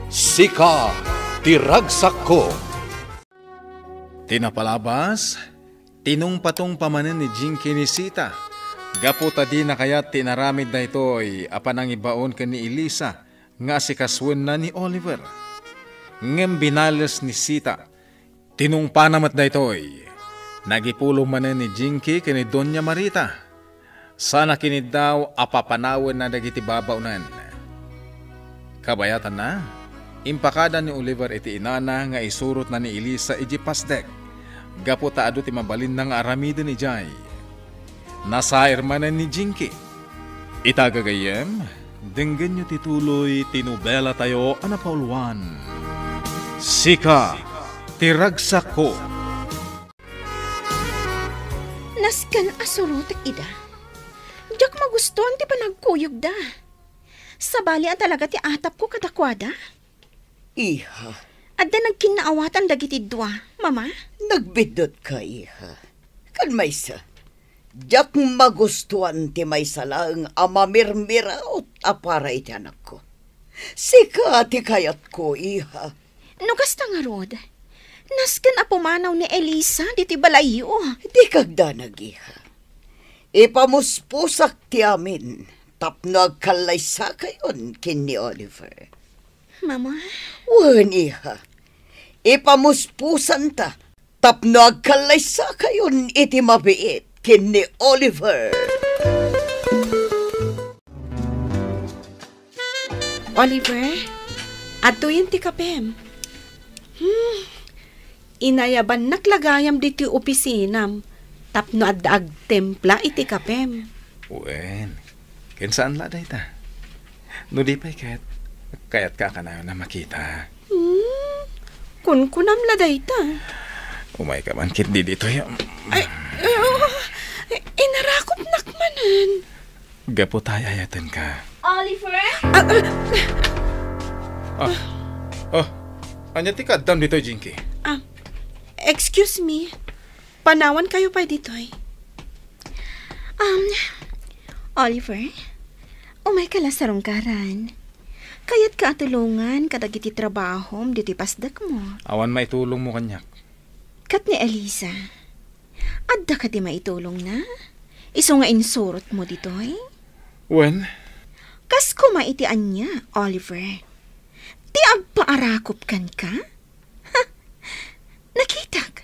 Sika ti ragsak ko. Tinapalabas, tinungpatong pamanin ni Jinky ni Sita. Gaputa di na kaya tinaramid na ito ay apanang ibaon ka ni Elisa nga si kaswen na ni Oliver. Ngem binalas ni Sita, tinungpanamat na ito ay nagipulong manin ni Jinky ka ni Doña Marita. Sana kinid daw apapanawan na dagiti babaunan. Kabayatan na. Impakada ni Oliver iti inana nga isurot na ni Elisa iji pasdek. Gaputa ado ti mabalin ng aramidin ni Jai. Nasa irmanan ni Jinky. Itagagayem, denggan nyo tituloy tinubela tayo anapauluan. Sika, tiragsak ko. Naskan asurutek ida. Diyak magustuhan ti panagkuyog da. Sabali ang talaga ti atap ko kadakwada. Iha, Adda nagkinaawatan dagiti dua, mama? nagbidot ka, iha. Kan maysa, diyak magustuhan ti maysa lang amamirmira at apara iti anak ko. Sika ti kayat ko, iha. Nugas nga rod. Naskan apumanaw ni Elisa diti balayo. Di kagdanag, iha. Ipamuspusak ti amin, tapno agkalaysa kayon kin ni Oliver. Mama? Wan, iha. Ipamuspusan ta, tapno agkalaysa kayon iti mabiit kin ni Oliver. Oliver, atuyin ti kapem. Inayaban naklagayam diti opisinam, tapno addaag templa iti kapem. Wen, kinsaan la day ta? No di pa kayat ka na makita. Kunkunam laday ta. Umay ka man kit di dito yung... Inarakop nakmanan. Gapo tayo ayatan ka. Oliver? Anya ti kadam dito, Jinky? Excuse me. Panawan kayo pa dito eh. Oliver? Umay ka lasarong karan. Kaya't kaatulungan kadagiti trabahom diti pasdak mo. Awan maitulong mo kanyak. Kat ni Elisa. Adda ka di maitulong na? Iso nga insurot mo dito eh. Wen? Kas kumaitian niya, Oliver. Di agpaarakop kan ka? Ha? Nakitak.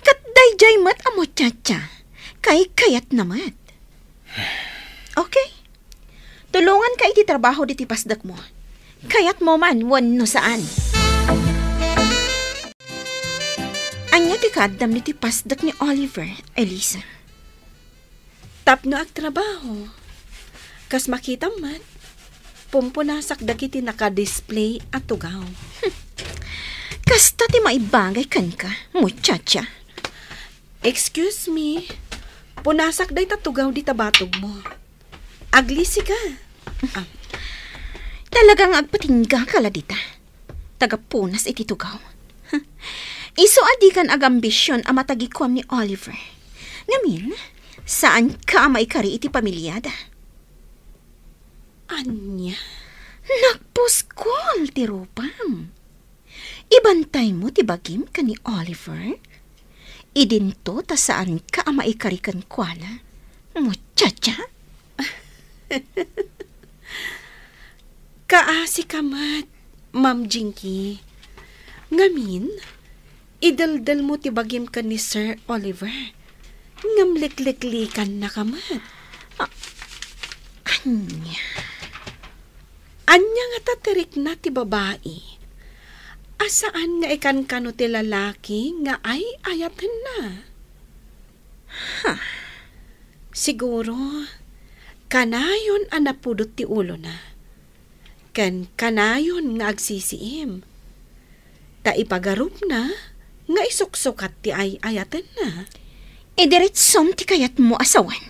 Kat dayjay mat amo tsa-tsa. Kay kayat namat. Okay. Tulungan ka iti trabaho diti pasdak mo. Kayat mo man, wan no saan. Anya ti kadam diti pasdak ni Oliver, Elisa. Tapno ag trabaho. Kas makita man, pumpunasak dagiti naka-display at tugaw. Kasta ti maibagay kan ka, muchacha. Excuse me, punasak day tatugaw di tabatog mo. Aglisi ka. Talagang agpatingga ka la dita. Tagapunas iti tugaw. Iso adi kan agambisyon ang matagikwam ni Oliver. Ngamin, saan ka maikari iti pamilyada? Anya? Nagpuskol ti rupam. Ibantay mo ti bagim ka ni Oliver. Idinto ta saan ka maikarikan kwala. Muchacha? Kaasi kamat, Ma'am Jinky. Ngamin, idaldal mo ti bagim ka ni Sir Oliver. Ngamlikliklikan na kamat. Anya? Anya nga tatirik na ti babae. Asaan nga ikan kano ti lalaki nga ay ayaten na? Siguro, kanayon anapudot ti ulo na. Kanayon nga agsisiim. Ta ipagarup na, nga isuksukat ti ay ayaten na. Diretsom ti kayat mo asawan.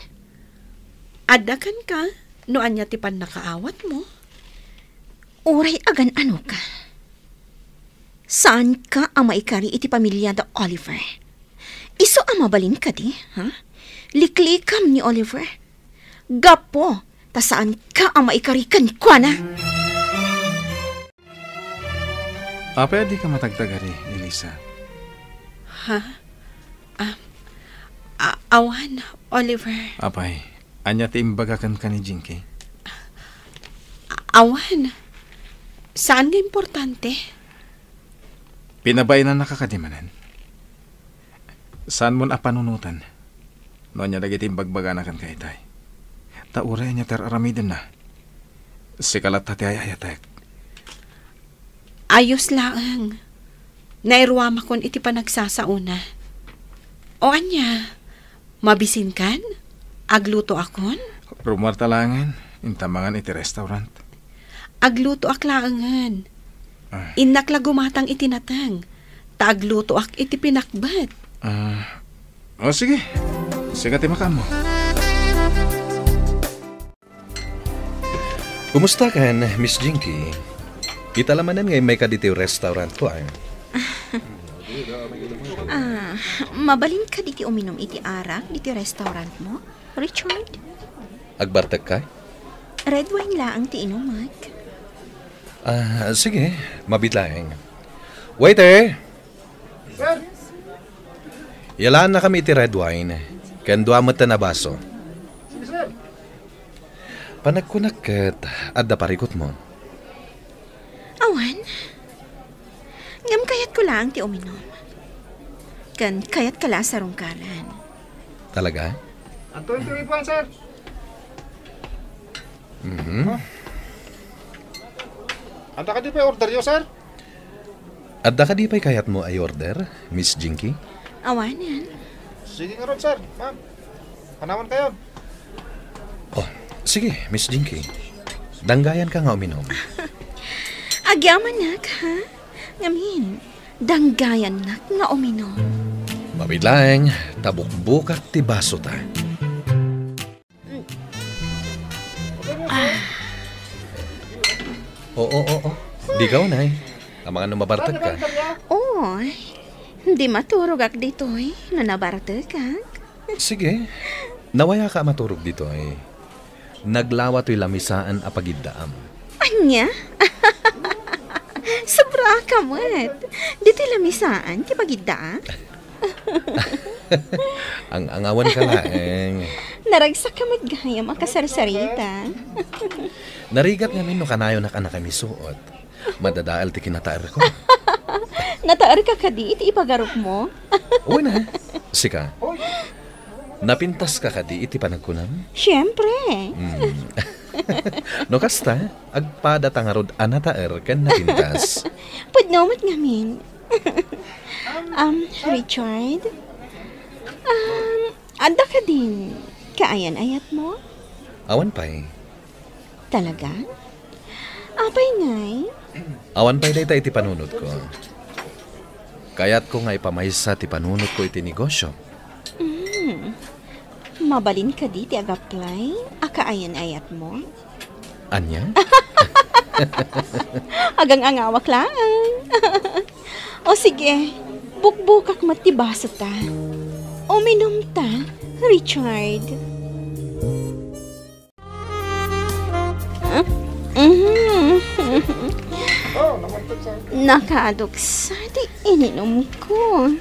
Adakan ka, no anya ti pan nakaawat mo. Uray agan ano ka? Saan ka ang maikari iti pamilya da Oliver? Iso ang mabalin ka di, ha? Liklikam ni Oliver. Gapo, ta saan ka ang maikari kan kwa na? Pwede ka matagtagari, Elisa. Ha? Awan, Oliver. Apay, anya ti imbagakan ka ni Jinky. Awan. Saan nga importante? Pinabay na nakakadimanan. Saan mo na panunutan? Noon niya dagiti imbagbagan kay tay. Tauray niya aramidin na. Sikalat hati ayayatek. Ayos laang. Nairwama kon iti panagsasauna. O anya, mabisin kan? Agluto akon? Rumar talangan, intamangan iti restaurant. Agluto ak laangan. Inak la gumatang itinatang. Taagluto ak iti pinakbat. Sige. Sige timakan mo. Kumusta kan, Miss Jinky? Italamanan ngay may kaditiw restaurant ko ay. Mabalin ka diti uminom iti arak diti restaurant mo, Richard? Agbartag ka? Red wine laang ti inumak. Sige, mabitlaeng. Waiter! Sir! Yalaan na kami iti red wine. Kandua mata na baso. Sige, sir. Panagkunakit at daparikot mo. Awan, ngam kayat ko lang ti uminom. Kan kayat kala sa rungkalan. Talaga? Ang 23 po, sir. Anda ka di pa order nyo, sir? At da ka di pa'y kayat mo ay order, Miss Jinky? Awanan. Sige nga ron, sir. Ma'am, panawan kayo. Oh, sige, Miss Jinky. Danggayan ka nga uminom. Agyaman nak, ha? Ngamin, danggayan nak nga uminom. Mabitlaeng, tabukbukak ti baso ta. Oo. Di ka unay. Ang mga numabartag ka. Oy, hindi maturog ak dito'y nanabartag ka. Sige, nawaya ka maturog dito ay. Naglawa to'y lamisaan apagiddaam. Anya? Sobra ka mat. Dito lamisaan, kipagidda. Ang angawan ka laeng. Naragsak ka magayam ang kasarsarita. Narigat nga min no kanayo na ka na kami suot. Madadaal ti kinataar ko. Nataar ka kadit, ipagarok mo. Uy na, sika. Napintas ka kadi iti panagkunam? Siyempre. No kasta, agpada tangarod anataer kan napintas. Pudnomat ngamin. Richard? Anda ka din. Kaayan-ayat mo? Awan pa'y. Talaga? Apay ngay? Awan pa'y day iti panunod ko. Kaya't ko nga ipamaysa ti panunod ko iti negosyo. Mabalin ka di ti agaplay? Akaayan-ayat mo? Anya? Agang angawak lang. O sige, bukbukak matibaso ta. Uminom ta, Richard. Nakaduksa di ininom ko.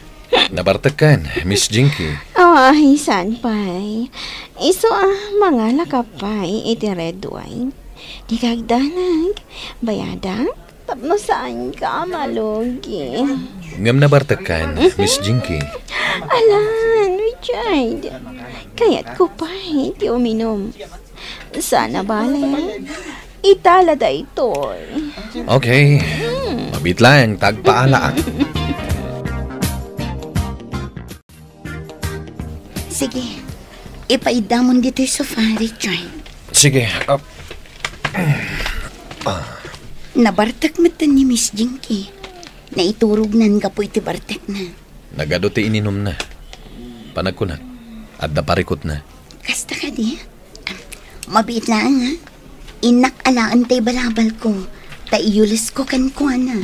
Nabartakan, Miss Jinky. Ay, saan pa'y? Iso mga lakapay iti red wine. Di kagdanag, bayadak, tapno saan ka malugi. Ngam nabartakan, Miss Jinky. Alan, Richard, kaya't ko pa iti uminom. Sana bale, italada ito. Okay, mabitlang tagpaalaan. Sige, ipaidamon dito yung sofa, Richard. Sige, Nabartak matan ni Miss Jinky. Naiturog nan ka po iti bartak na. nagado ti ininom na. Panagkunat, at daparikot na. Kasta ka di? Mabit lang ha. Inak alaan tay balabal ko. Taiyulis ko kan ko na.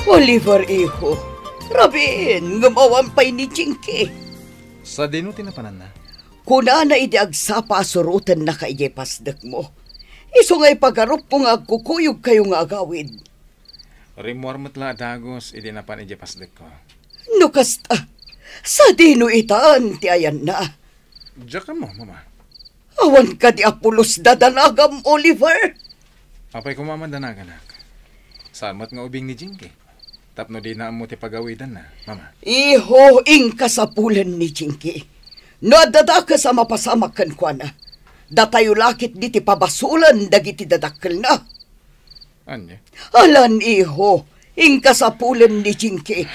Oliver, iho. Rabin, ngamawan pa'y ni Jinky. Sa dinuti na panan na. Kuna na iti agsapa surutan na kaijay pasdak mo. Iso nga'y pagarup ko nga kukuyog kayo nga agawid. Rimor matla dagos, idi na pan ijepasdek ko. No kasta, sa dino itaan ti ayan na. Diyak ka mo, mama. Awan ka di apulos dadanagam, Oliver. Apay kumamandanaganak. Saan mat nga ubing ni Jinky? Tapno di na mo ti pagawidan na, mama. Iho, ing kasapulan ni Jinky. No dadaka sa mapasamakan kwa na. Datayo lakit di ti pabasulan dagiti dadakkel na. Anya? Alan, iho, ing kasapulan ni Jinky.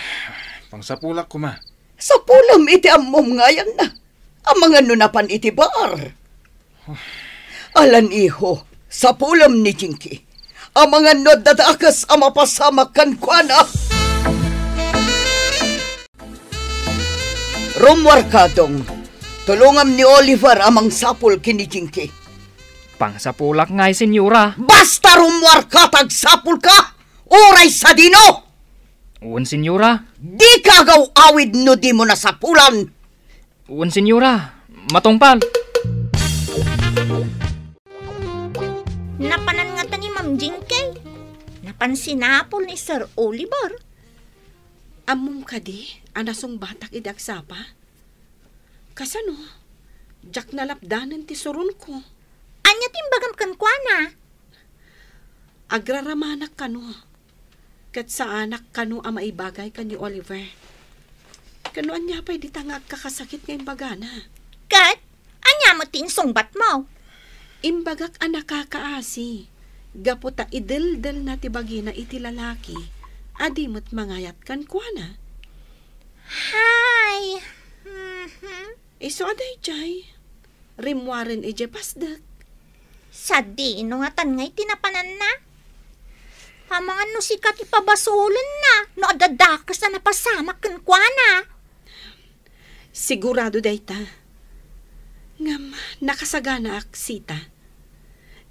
Pangsapulak ko, ma. Sa pulam iti ammom ngayan na. Amangan nunapan iti bar. Alan, iho, sa pulam ni Jinky. Amangan no dadakas amapasamakan kwa na. Rumwarkadong, tulungam ni Oliver amang sapul kini Jinky. Pangsapulak nga'y senyora. Basta rumwarkatag sapul ka! Uray sa dino! Uwan senyora. Di kagaw awid no di mo nasapulan! Uwan senyora. Matongpal. Napanan nga ta ni Ma'am Jinky. Napansinapol ni Sir Oliver. Amom ka di, anasong batak idagsapa. Kasano, jak nalapdanan ti surun ko. Anya timbagam kan kwa na. Agraramanak kano. Kat sa anak kano ang maibagay ka ni Oliver. Kano anya pa'y di tangag kakasakit ngayong bagana. Kat, anya mo tinsongbat mo. Imbagak anak kakaasi. Gaputa idildil na ti bagina iti lalaki. Adi mo't mangayat kan kwa na. Hi. Iso aday jay. Rimwarin ije pasdak. Sa dino nga tan ngay tinapanan na. Hamangan no sikat ipabasulan na. No adadakas na napasamak kan kwa na. Sigurado dayta. Ngam, nakasagana ak sita.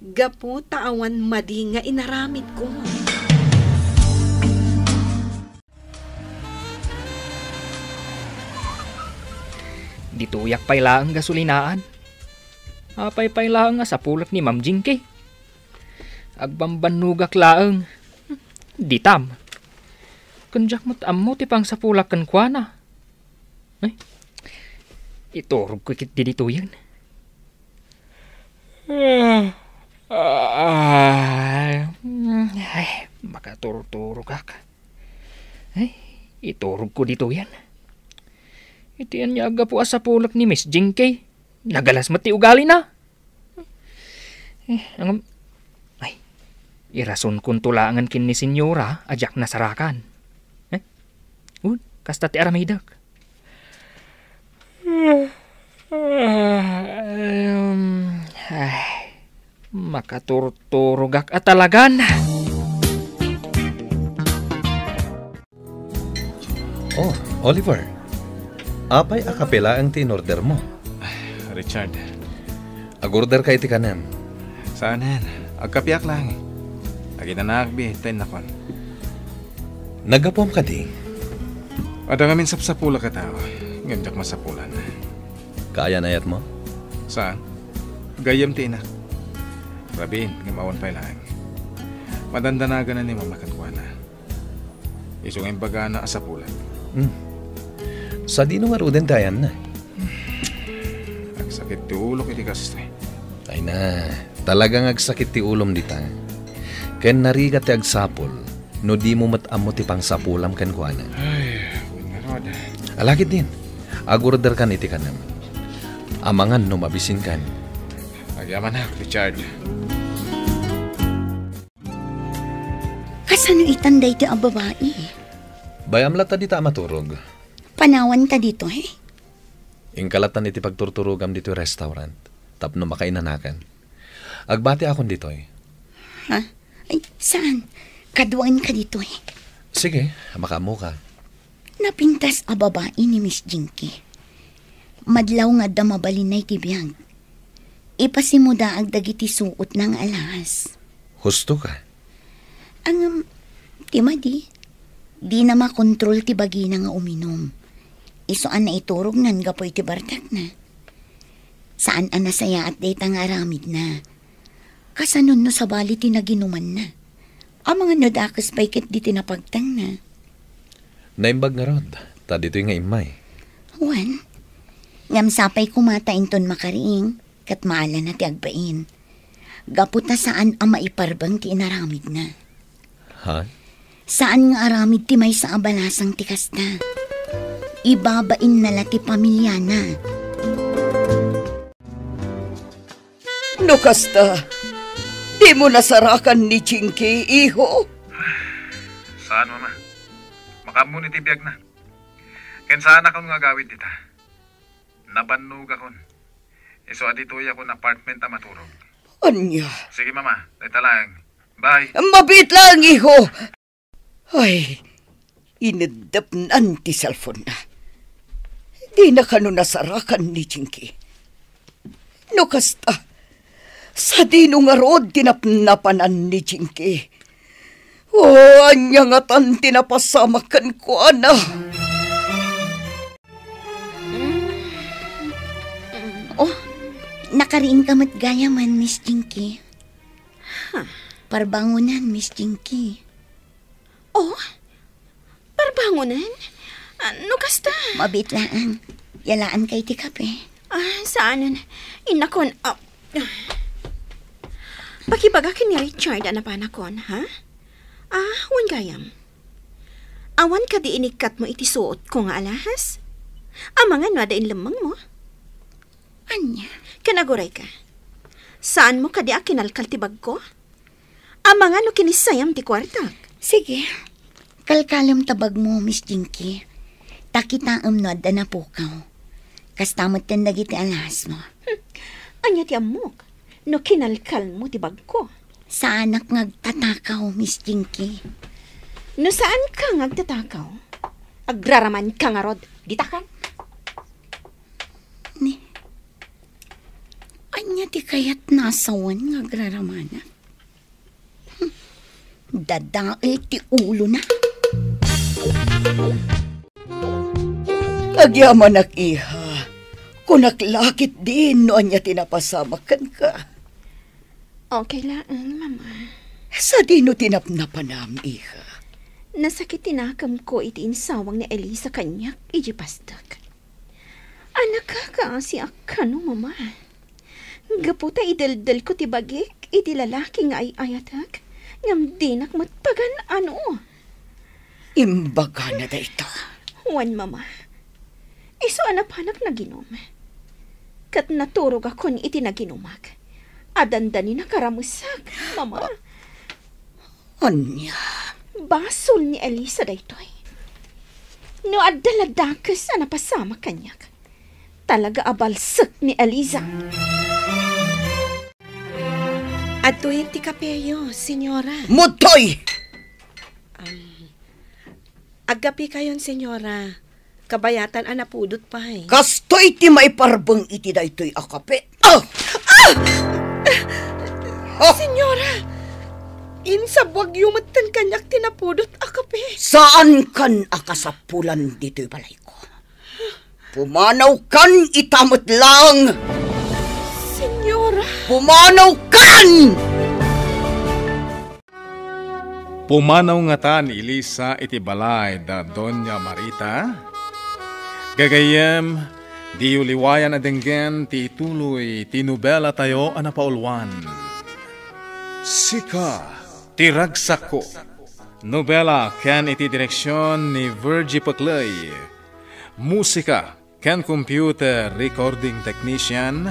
Gapo taawan madi nga inaramid ko. Dituyak pay laang gasolinaan. Apay pay laang nga sa pulak ni Ma'am Jinky. Agbambanugak laang. Ditam. Kanjak mo't ammo ti pang sa pulak kan kwa na. Ay, iturog ko kit dito yan. Ay, makaturturog ka. Ay, iturog ko dito yan. Itiyan niya aga po sa pulak ni Miss Jinky. Nagalas mati ugali na. Ay, irason kong tulangan kin ni senyora ajak nasarakan. Kasta ti aramidak. Ay, makaturturugak at talagan. Oh, Oliver. Apay akapela ang tinorder mo. Richard, Agorder ka iti kanem. saan yan? Agkapiak lang. Agita na agbi, tayo na kon. Nagapom ka di. Ada ngamin sapsapula ka tao. Nganjak masapulan. Kaya na yat mo? Saan? Gayam ti inak. Rabin, ngamawan pa lang. Madandanaga na ni mamakatwana. Isong imbaga na asapulan. Sa dino nga ruden dayan na. Agsakit ti ulo kiti kastoy. Ay na, talagang agsakit ti ulom dita. Ken nariga ti agsapol, no di mo matamo ti pangsapulam ken kuana. Ay, nga rod. Alakit din, agorder kan iti kanam. Amangan no mabisin kan. Agyaman na, Richard. Kasano itanday ti ang babae? Bayam lata di ta maturog. Panawan ka dito Ingkalatan iti pagturturugam dito restaurant. Tapno makainanakan. Agbati akon dito Ha? Ay, saan? Kaduan ka dito Sige, makamo ka. Napintas a babae ni Miss Jinky. Madlaw nga da mabalinay ti biyag. Ipasimuda ag dagiti suot ng alahas. Husto ka. Ang, ti madi, di na makontrol ti bagina nga uminom. Isuan na iturog nan gapoy ti bartak na. Saan ang nasaya at dayta nga aramid na. Kasanon no sa bali tinaginuman na. Ang mga nodakas pa ikit di tinapagtang na. Naimbag nga rod, ta dito nga imay. Juan, ngam sapay kumatain ton makariing, kat maala na ti agbain. Gaputa saan ang maiparbang ti inaramid na. Ha? Saan nga aramid ti may sa abalasang ti kasta. Ibabain nala ti pamilya na. No kasta, di mo nasarakan ni Chinky, iho? Saan, mama? Makamun iti biyag na. Ken saan akong nga gawid dita? Nabannog akon. Iso aditoy akong apartment na maturog. Anya? Sige, mama. Dito lang. Bye. Mabit lang, iho. Ay, inadapnan ti cellphone na. Di na kano nasarakan ni Chinky. No kasta, sa dino nga rod tinapnapanan ni Chinky. Anya nga tan tinapasamakan ko, ana. Oh, nakariing ka matgaya man, Miss Jinky. Parbangunan, Miss Jinky. Oh, parbangunan? Ano kasta? Mabit lang. Yalaan kay ti kape. Saanan? Inakon, Pakibaga ni Richard na panakon, ha? Huwag gayam. Awan ka di inikat mo iti suot ko nga alahas? Amangan wada in lamang mo? Anya? Kanaguray ka. Saan mo ka di akinalkal ti bag ko? Amangan no kinisayam ti kwartak. Sige. Kalkalam tabag mo, Miss Jinky. Takitaam no adda na pukaw. Kastamot ten dagiti alahas mo. Anya ti amok. No kinalkal mo ti bag ko. Saan ak ngagtatakaw, Miss Jinky? No saan ka ngagtatakaw? Agraraman ka nga rod. Dita ka? Ni. Anya ti kayat nasawan ngagraramana. Dadail ti ulo na. Agyaman ak iha. Kunaklakit din no anya tinapasamakan ka. Okay lang, mama. Sa dino tinapnapanam, iha. Nasakit tinakam ko iti insawang ni Elisa kanyak, iji pastak. Anak ka si akano, mama. Gaputa idaldal ko ti bagik, iti lalaki nga ay ayatak. Ngam dinak matpagan ano. Imbaga na da ito. Juan, mama. Iso anapanak na ginom. Kat naturog ako ni iti naginumag. Adandani na karamusak, mama. Anya? Basol ni Elisa daytoy. No adaladakas na napasama kanyak. Talaga abalsak ni Elisa. Atoy ti kapeyo, senyora. Mutoy! Agapi kayon, senyora. Kabayatan anapudot pa eh. Kastoy ti maiparbang iti daytoy akape. Senyora! Insabwag yumatan kanyak tinapudot akape. Saan kan akasapulan dito'y balay ko? Pumanaw kan itamot lang! Senyora! Pumanaw kan! Pumanaw nga ta ni Elisa iti balay da Doña Marita. Gagayem, di uliwayan adenggen ti tuloy ti nobela tayo anapaulwan. Sika, ti Ragsako. Nobela ken iti direksyon ni Virgie Paclay. Musika ken computer recording technician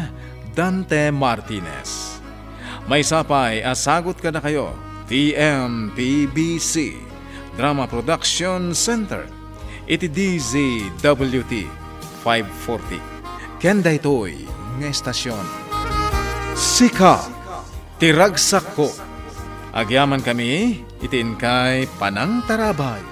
Dante Martinez. May sapay asagot ka na kayo. TMPBC Drama Production Center. Iti DZWT 540. Kenda ito'y nga estasyon. Sika, ti Ragsako. Agyaman kami, itin kay Panang Tarabay.